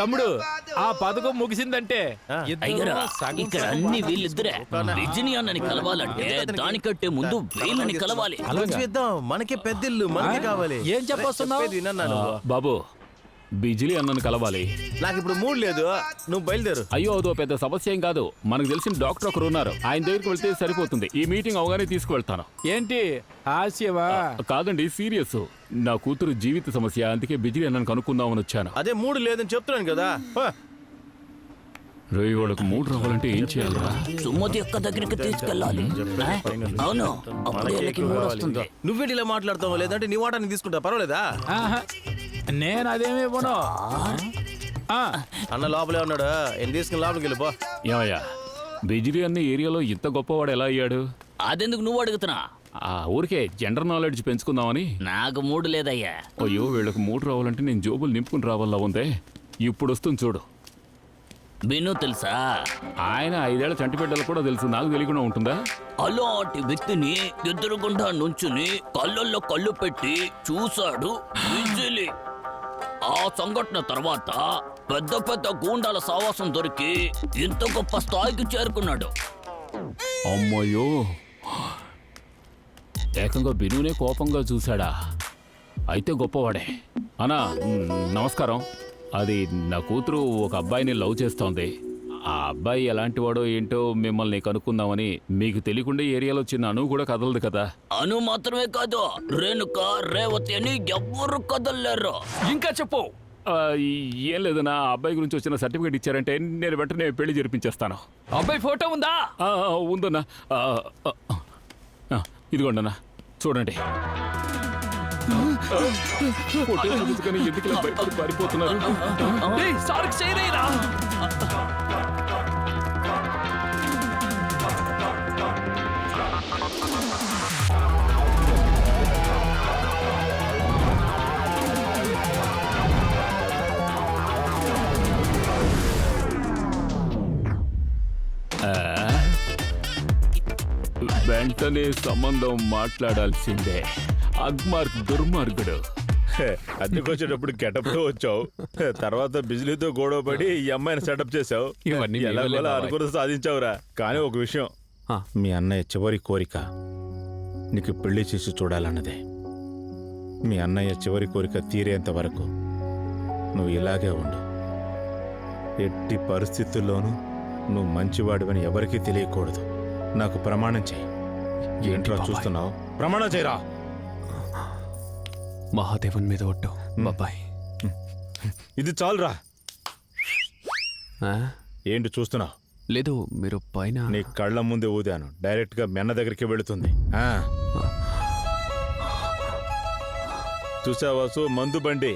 తమ్ముడు ఆ పథకం ముగిసిందంటే అయ్యరా ఇక్కడ అన్ని వీళ్ళిద్దరే. బిజిని అన్నని కలవాలంటే దానికంటే ముందు వీళ్ళని కలవాలి. అలా చేద్దాం, మనకే పెద్దిల్లు, మనకే కావాలి. ఏం చెప్పొస్తున్నావు బాబు? బిజిలీ అన్నను కలవాలి. నాకు ఇప్పుడు మూడ్ లేదు, నువ్వు బయలుదేరు. అయ్యో అదో పెద్ద సమస్య ఏం కాదు. మనకు తెలిసిన డాక్టర్ ఒకరు ఉన్నారు, ఆయన దగ్గరికి వెళ్తే సరిపోతుంది. ఈ మీటింగ్ అవగానే తీసుకువెళ్తాను. ఏంటి హాస్యవా? కాదండి, సీరియస్. నా కూతురు జీవిత సమస్య, అందుకే బిజిలీ అన్నను కనుక్కుందామని వచ్చాను. అదే మూడు లేదని చెప్తున్నాను కదా. రేయ్, వాళ్ళకు మూడు రావాలంటే ఏం చేయాలరా? సుమతి అక్క దగ్గరికి తీసుకెళ్ళాలి. అవును, అప్పుడు వీళ్ళకి మూడు వస్తుంది. నువ్వేంటి ఇలా మాట్లాడతావు? లేదంటే నీ వాటాన్ని తీసుకుంటా, పర్వాలేదా? నేను అదేమి ఇవ్వను. అన్న లోపలే ఉన్నాడు, ఏం తీసుకుని లోపలికి వెళ్ళిపో. ఏమయ్యా, బిజిలీ అన్న ఏరియాలో ఇంత గొప్పవాడు ఎలా అయ్యాడు? అదెందుకు నువ్వు అడుగుతున్నా? ఆ ఊరికే జనరల్ నాలెడ్జ్ పెంచుకుందామని. నాకు మూడు లేదయ్యా. అయ్యో, వీళ్ళకి మూడు రావాలంటే నేను జోబులు నింపుకుని రావాలా ఉందే. ఇప్పుడు వస్తుంది చూడు. బిన్ను తెలుసా? ఆయన 5 ఏళ్ల చంటి బిడ్డలు కూడా తెలుసు, నాకు తెలియకుండా ఉంటుందా? అలాంటి వ్యక్తిని ఎదురుగుండా నుంచుని కళ్ళల్లో కళ్ళు పెట్టి చూశాడు బిజిలి. ఆ సంఘటన తర్వాత పెద్ద పెద్ద గూండాల సావాసం దొరికి ఇంత గొప్ప స్థాయికి చేరుకున్నాడు. అమ్మయ్యో, ఏకంగా బినునే కోపంగా చూశాడా? అయితే గొప్పవాడే. అన్నా నమస్కారం. అది నా కూతురు ఒక అబ్బాయిని లవ్ చేస్తోంది. ఆ అబ్బాయి ఎలాంటి వాడో ఏంటో మిమ్మల్ని కనుక్కుందామని. మీకు తెలియకుండా ఏరియాలో చిన్న అను కూడా కదలదు కదా? అను మాత్రమే కాదు, రేణుక, రేవతి అని ఎవ్వరు కదలలేరు. ఇంకా చెప్పు. ఏం లేదు, నా అబ్బాయి గురించి వచ్చిన సర్టిఫికేట్ ఇచ్చారంటే నేను వెంటనే పెళ్లి జరిపించేస్తాను. అబ్బాయి ఫోటో ఉందా? ఉందన్నా. ఇదిగోండన్నా, చూడండి. ఎందుకు భయపడి పారిపోతున్నారు? వెంటనే సంబంధం మాట్లాడాల్సిందే. అగ్మార్క్ దుర్మార్గుడు. అద్దెకొచ్చేటప్పుడు గెటప్తో వచ్చావు, తర్వాత బిజిలీతో గొడవ పడి ఈ అమ్మాయిని సెటప్ చేసావు. ఎలాగోలా అనుకుని సాధించావురా. కానీ ఒక విషయం, మీ అన్నయ్య చివరి కోరిక నీకు పెళ్లి చేసి చూడాలన్నదే. మీ అన్నయ్య చివరి కోరిక తీరేంత వరకు నువ్వు ఇలాగే ఉండు. ఎట్టి పరిస్థితుల్లోనూ నువ్వు మంచివాడివని ఎవరికీ తెలియకూడదు. నాకు ప్రమాణం చేయి. ఏంట్రా చూస్తున్నావు? ప్రమాణం చేయరా. మహాదేవన్ మీద ఒట్టు బాబాయ్. ఇది చాలురా. ఏంటి చూస్తున్నావు? లేదు, మీరు పైన. నీ కళ్ళ ముందే ఊదాను, డైరెక్ట్ గా మెన్న దగ్గరికి వెళుతుంది. చూసావాసు, మందు బండి.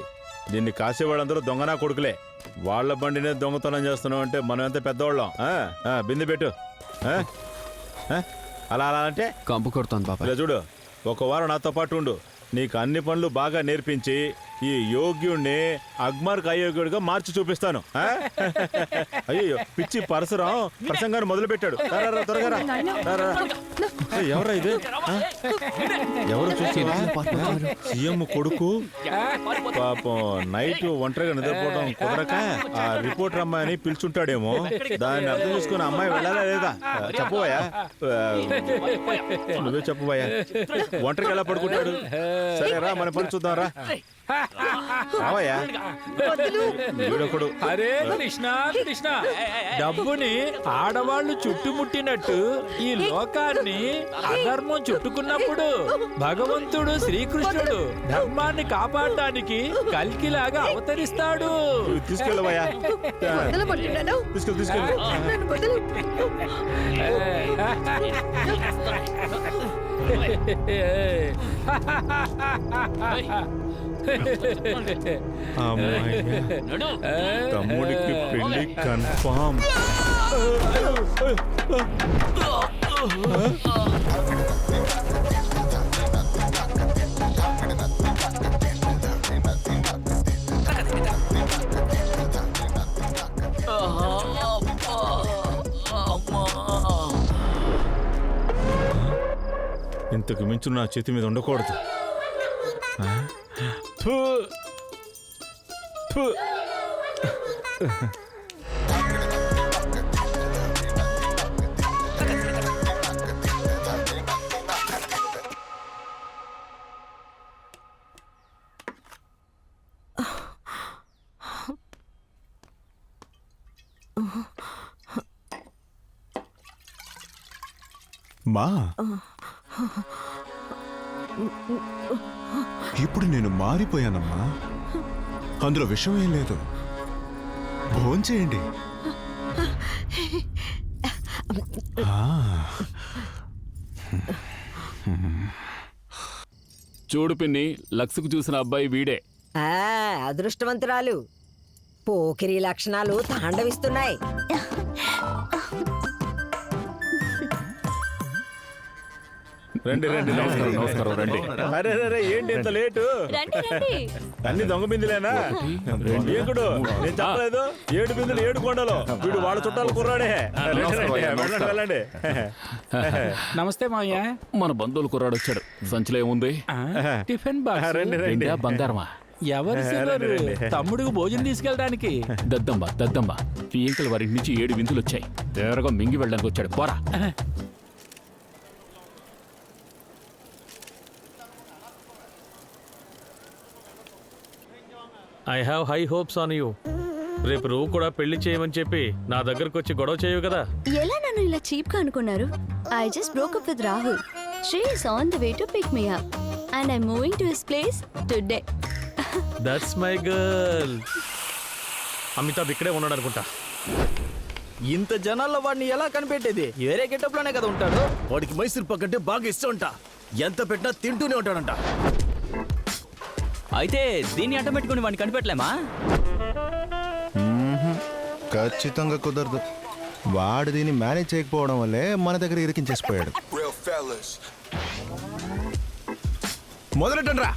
దీన్ని కాసేవాళ్ళందరూ దొంగనా కొడుకులే. వాళ్ళ బండినే దొంగతనం చేస్తున్నావు అంటే మనం ఎంత పెద్దవాళ్ళం. బిందె పెట్టు. అలా అలా అంటే కంపు కొడుతోంది బాబాయ్. ఇలా చూడు, ఒక వారం నాతో పాటు ఉండు. నీకు అన్ని పనులు బాగా నేర్పించి ఈ యోగ్యుణ్ణి అగ్మార్క్ అయోగ్యుడిగా మార్చి చూపిస్తాను. అయ్యో, పిచ్చి పరశురాం ప్రసంగాన్ని మొదలు పెట్టాడు. త్వరగా ఎవరా ఇది? ఎవరు చూస్తున్నా? సీఎం కొడుకు. పాపం నైట్ ఒంటరిగా నిద్రపోవడం కుదరక ఆ రిపోర్టర్ అమ్మాయిని పిలుచుంటాడేమో. దాన్ని అర్థం చేసుకుని అమ్మాయి వెళ్ళాలా లేదా? చెప్పబోయా, నువ్వే చెప్పబోయా. ఒంటరిగా ఎలా పడుకుంటాడు? సరే రా, మన పని చూద్దాం రా. అరే కృష్ణ కృష్ణ, డబ్బుని ఆడవాళ్లు చుట్టుముట్టినట్టు ఈ లోకాన్ని అధర్మం చుట్టుకున్నప్పుడు భగవంతుడు శ్రీకృష్ణుడు ధర్మాన్ని కాపాడటానికి కల్కిలాగా అవతరిస్తాడు. తీసుకెళ్ళవయ్యా, తీసుకెళ్ళి. తమ్ముడికి పెళ్లి కన్ఫామ్. ఇంతకు మించు నా చేతి మీద ఉండకూడదు. మా ఇప్పుడు నేను మారిపోయానమ్మా. అందులో విషయం ఏం లేదు. భోంచేయండి. చూడు పిన్ని, లక్స్కు చూసిన అబ్బాయి వీడే. అదృష్టవంతురాలు. పోకిరి లక్షణాలు తాండవిస్తున్నాయి. రండి రండి. నమస్కారం, రండి. అరే రే, ఏంటి ఇంత లేటు? అన్ని దొంగ బిందులేనా? ఏంకుడు నేను చెప్పలేదు, 7 బిందులు 7 కొండలు. వీడు వాళ్ళ చుట్టాలు కుర్రాడే. వెళ్ళండి వెళ్ళండి. నమస్తే మావయ్య. మన బంధువులు కుర్రాడు వచ్చాడు. సంచిలో ఏముంది? Tiffin box. రండి రండి. ఇండియా బంగారమా? ఎవరు సిల్వర్? తమ్ముడికి భోజనం తీసుకెళ్ళడానికి. దద్దమ్మ ఈ ఇంకల వారి నుంచి 7 విందులు వచ్చాయి. తేరగా మింగి వెళ్ళడానికి వచ్చాడు. పోరా. I have high hopes on you. రేపు నువ్వు కూడా పెళ్లి చేయమని చెప్పి నా దగ్గరకు వచ్చి గొడవ చేయవు కదా. ఎలా నన్ను ఇలా చీప్ గా అనుకున్నారు? I just broke up with Rahul. Sri is on the way to pick me up and I moving to his place today. That's my girl. Amitabh ఇక్కడే ఉన్నాడు అనుకుంటా. ఇంత జనాల్లో వాడిని ఎలా కనిపెట్టేది? వేరే గెటప్ లోనే కదా ఉంటాడు. వాడికి మైసూర్ పాక్ అంటే బాగా ఇష్టం అంట. ఎంత పెట్టినా తింటూనే ఉంటాడంట. అయితే దీన్ని అడ్డం పెట్టుకుని వాడిని కనిపెట్టలేమా? ఖచ్చితంగా కుదరదు. వాడు దీన్ని మేనేజ్ చేయకపోవడం వల్లే మన దగ్గర ఇరికించేసిపోయాడు. మొదలెట్టండి రా.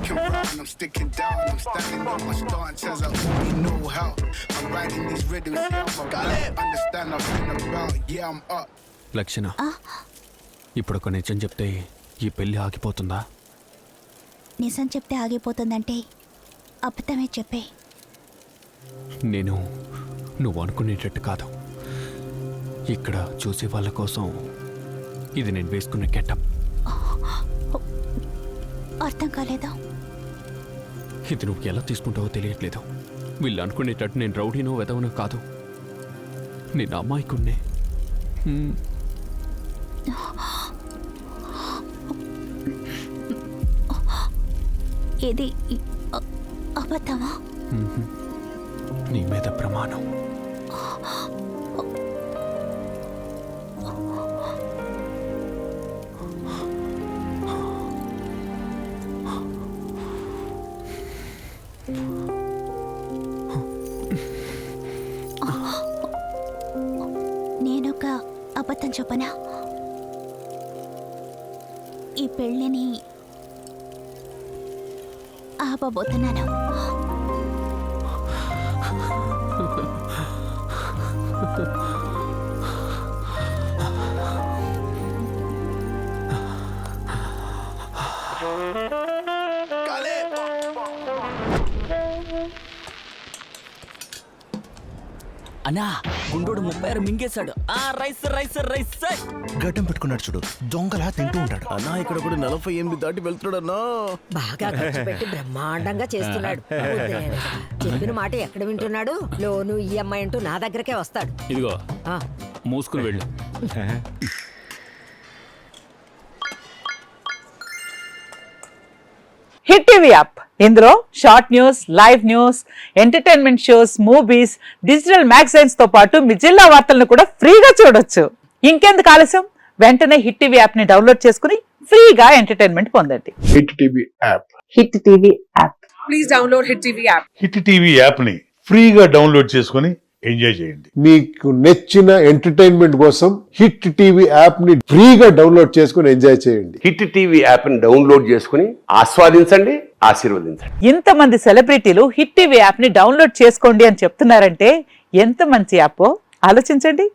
I'm sticking down, I'm standing on my stance as I only know how. I'm writing these riddles, yeah, I'm understand, I've been about, yeah, I'm up. లక్షణ, ఇప్పుడు ఒక నిజం చెప్తే ఈ పెళ్లి ఆగిపోతుందా? నిజం చెప్తే ఆగిపోతుందంటే అబద్ధమే చెప్పే. నేను నువ్వు అనుకునేటట్టు కాదు. ఇక్కడ చూసే వాళ్ళ కోసం ఇది నేను వేసుకున్న గెటప్. అర్థం కాలేదా? ఇది నువ్వు ఎలా తీసుకుంటావో తెలియట్లేదు. వీళ్ళు అనుకునేటట్టు నేను రౌడీనో వెదవనో కాదు. నేను అమ్మాయికున్నే. ఇది అబద్ధమా? నీ మీద ప్రమాణం. నేనొక అబద్ధం చెప్పనా? ఈ పెళ్ళిని ఆపబోతున్నాను. అన్నా, గుండోడు 36 మింగేశాడు. Rice rice rice. గడ్డం పెట్టుకున్నాడు చూడు, దొంగలా తింటూ ఉంటాడు. అన్నా ఇక్కడ కూడా 48 దాటి వెళ్తున్నాడన్నా. బాగా ఖర్చు పెట్టి బ్రహ్మాండంగా చేస్తున్నాడు. చెప్పిన మాట ఎక్కడ వింటున్నాడు? లోను ఈఎంఐ అంటూ నా దగ్గరకే వస్తాడు. ఇదిగో ఆ, మూసుకుని వెళ్ళు. Hit TV app. ఇందులో short news, live news, entertainment shows, movies, digital magazines తో పాటు మీ జిల్లా వార్తలను కూడా ఫ్రీగా చూడొచ్చు. ఇంకెందుకు ఆలస్యం? వెంటనే హిట్ టీవీ యాప్ ని డౌన్లోడ్ చేసుకుని ఫ్రీగా ఎంటర్టైన్మెంట్ పొందండి. Hit TV app. Hit TV app. Please download hit TV app. Hit TV app ని ఫ్రీగా డౌన్లోడ్ చేసుకుని ఎంజాయ్ చేయండి. మీకు నచ్చిన ఎంటర్టైన్మెంట్ కోసం హిట్ టీవీ యాప్ ని ఫ్రీగా డౌన్లోడ్ చేసుకుని ఎంజాయ్ చేయండి. హిట్ టీవీ యాప్ ని డౌన్లోడ్ చేసుకుని ఆస్వాదించండి, ఆశీర్వదించండి. ఇంతమంది సెలబ్రిటీలు హిట్ టీవీ యాప్ ని డౌన్లోడ్ చేసుకోండి అని చెప్తున్నారంటే ఎంత మంచి యాప్ ఆలోచించండి.